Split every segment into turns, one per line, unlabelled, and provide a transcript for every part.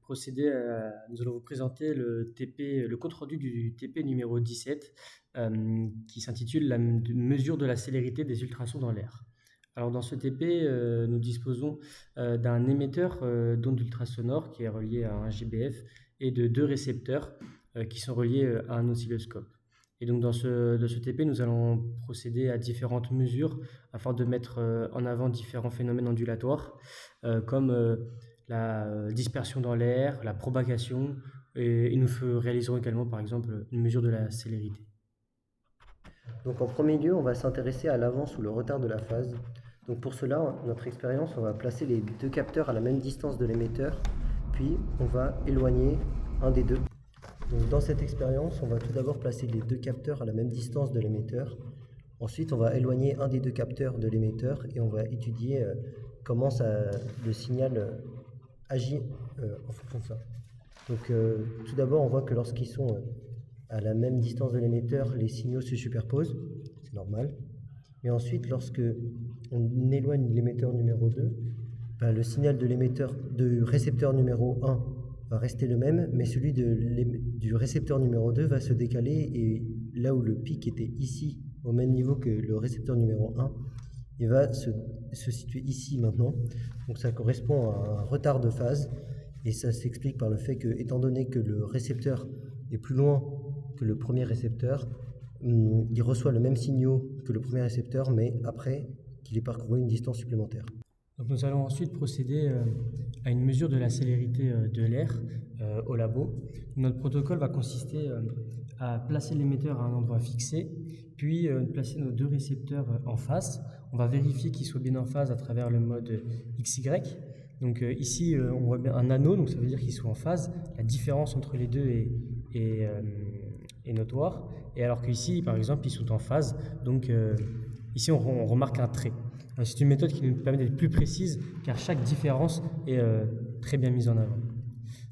nous allons vous présenter le compte-rendu du TP numéro 17 qui s'intitule La mesure de la célérité des ultrasons dans l'air. Alors dans ce TP, nous disposons d'un émetteur d'ondes ultrasonores qui est relié à un GBF et de deux récepteurs qui sont reliés à un oscilloscope. Et donc dans ce TP, nous allons procéder à différentes mesures afin de mettre en avant différents phénomènes ondulatoires comme la dispersion dans l'air, la propagation, et nous réaliserons également par exemple une mesure de la célérité.
Donc en premier lieu, on va s'intéresser à l'avance ou le retard de la phase. Donc pour cela, notre expérience, on va placer les deux capteurs à la même distance de l'émetteur, puis on va éloigner un des deux. Donc dans cette expérience, on va tout d'abord placer les deux capteurs à la même distance de l'émetteur. Ensuite, on va éloigner un des deux capteurs de l'émetteur et on va étudier comment le signal agit en fonction de ça. Donc tout d'abord, on voit que lorsqu'ils sont à la même distance de l'émetteur, les signaux se superposent, c'est normal. Et ensuite, lorsque on éloigne l'émetteur numéro 2, le signal du récepteur numéro 1 va rester le même, mais celui du récepteur numéro 2 va se décaler, et là où le pic était ici, au même niveau que le récepteur numéro 1, il va se situer ici maintenant. Donc ça correspond à un retard de phase, et ça s'explique par le fait que, étant donné que le récepteur est plus loin que le premier récepteur, il reçoit le même signal que le premier récepteur, mais après qu'il ait parcouru une distance supplémentaire.
Donc nous allons ensuite procéder à une mesure de la célérité de l'air au labo. Notre protocole va consister à placer l'émetteur à un endroit fixé, puis placer nos deux récepteurs en face. On va vérifier qu'ils soient bien en phase à travers le mode XY. Donc ici, on voit bien un anneau, donc ça veut dire qu'ils sont en phase. La différence entre les deux est notoire. Et alors qu'ici, par exemple, ils sont en phase. Donc ici, on remarque un trait. C'est une méthode qui nous permet d'être plus précise car chaque différence est très bien mise en avant.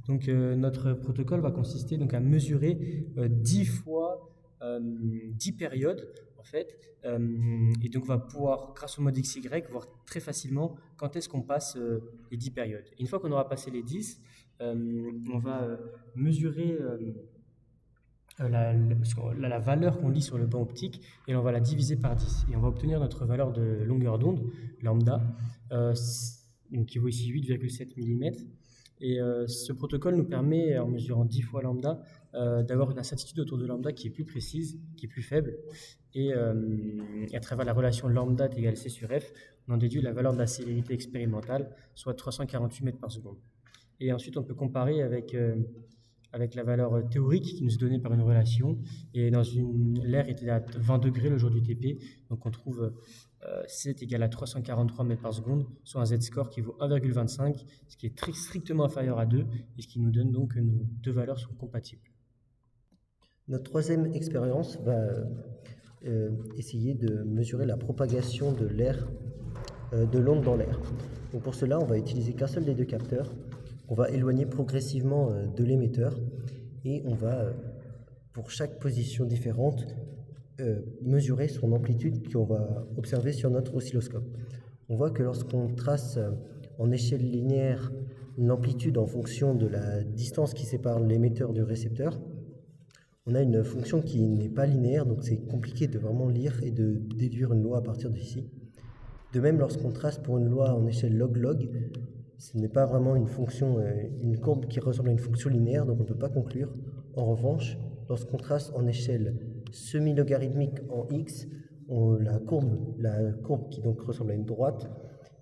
Donc notre protocole va consister donc à mesurer 10 fois 10 périodes en fait, et donc on va pouvoir, grâce au mode XY, voir très facilement quand est-ce qu'on passe les 10 périodes. Et une fois qu'on aura passé les 10, on va mesurer la valeur qu'on lit sur le banc optique, et on va la diviser par 10 et on va obtenir notre valeur de longueur d'onde lambda qui vaut ici 8,7 mm. Et ce protocole nous permet, en mesurant 10 fois lambda, d'avoir une incertitude autour de lambda qui est plus précise, qui est plus faible, et à travers la relation lambda égale c sur f, on en déduit la valeur de la célérité expérimentale, soit 348 mètres par seconde. Et ensuite on peut comparer avec la valeur théorique qui nous est donnée par une relation. Et l'air était à 20 degrés le jour du TP, donc on trouve C est égal à 343 mètres par seconde, soit un Z-score qui vaut 1,25, ce qui est très strictement inférieur à 2, et ce qui nous donne donc que nos deux valeurs sont compatibles.
Notre troisième expérience va essayer de mesurer la propagation de l'air, de l'onde dans l'air. Donc pour cela, on va utiliser qu'un seul des deux capteurs. On va éloigner progressivement de l'émetteur, et on va, pour chaque position différente, mesurer son amplitude qu'on va observer sur notre oscilloscope. On voit que lorsqu'on trace en échelle linéaire l'amplitude en fonction de la distance qui sépare l'émetteur du récepteur, on a une fonction qui n'est pas linéaire, donc c'est compliqué de vraiment lire et de déduire une loi à partir d'ici. De même, lorsqu'on trace pour une loi en échelle log-log, ce n'est pas vraiment une fonction, une courbe qui ressemble à une fonction linéaire, donc on ne peut pas conclure. En revanche, lorsqu'on trace en échelle semi-logarithmique en x, la courbe qui donc ressemble à une droite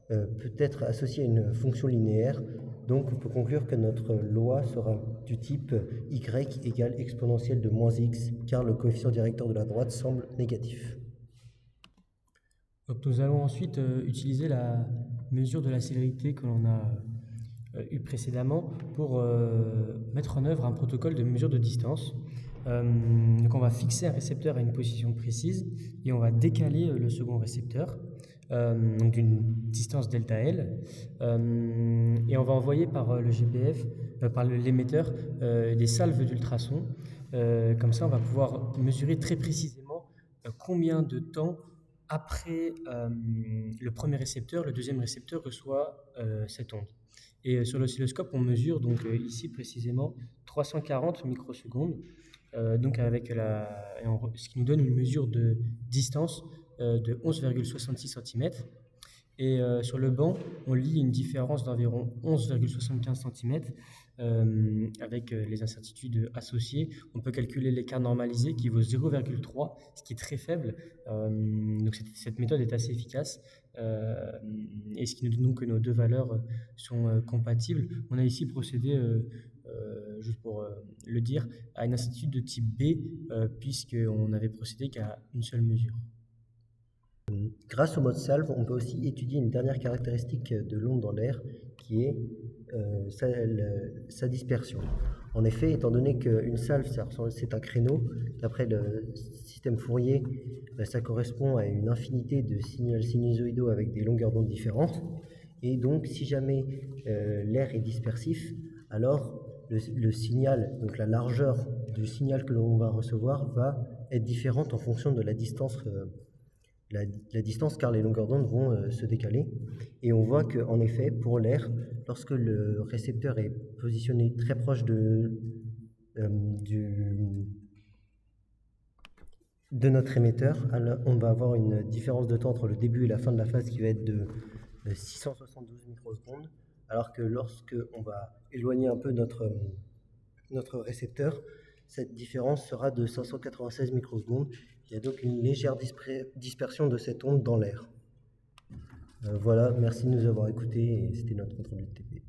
peut être associée à une fonction linéaire. Donc on peut conclure que notre loi sera du type y égale exponentielle de moins x, car le coefficient directeur de la droite semble négatif.
Donc nous allons ensuite utiliser la mesure de la célérité que l'on a eu précédemment pour mettre en œuvre un protocole de mesure de distance. Donc on va fixer un récepteur à une position précise et on va décaler le second récepteur donc d'une distance delta L, et on va envoyer par le GBF, par l'émetteur, des salves d'ultrasons. Comme ça on va pouvoir mesurer très précisément combien de temps après le premier récepteur, le deuxième récepteur reçoit cette onde. Et sur l'oscilloscope, on mesure donc ici précisément 340 microsecondes, donc avec ce qui nous donne une mesure de distance de 11,66 cm. Et sur le banc, on lit une différence d'environ 11,75 cm avec les incertitudes associées. On peut calculer l'écart normalisé qui vaut 0,3, ce qui est très faible. Donc cette méthode est assez efficace. Et ce qui nous dit donc que nos deux valeurs sont compatibles. On a ici procédé, juste pour le dire, à une incertitude de type B, puisqu'on n'avait procédé qu'à une seule mesure.
Grâce au mode salve, on peut aussi étudier une dernière caractéristique de l'onde dans l'air qui est sa dispersion. En effet, étant donné qu'une salve, c'est un créneau, d'après le système Fourier, ça correspond à une infinité de signaux sinusoïdaux avec des longueurs d'onde différentes. Et donc, si jamais l'air est dispersif, alors le signal, donc la largeur du signal que l'on va recevoir, va être différente en fonction de la distance. La distance, car les longueurs d'onde vont se décaler. Et on voit qu'en effet, pour l'air, lorsque le récepteur est positionné très proche de notre émetteur, alors on va avoir une différence de temps entre le début et la fin de la phase qui va être de 672 microsecondes, alors que lorsque on va éloigner un peu notre récepteur, cette différence sera de 596 microsecondes. Il y a donc une légère dispersion de cette onde dans l'air. Voilà, merci de nous avoir écoutés et c'était notre compte rendu de TP.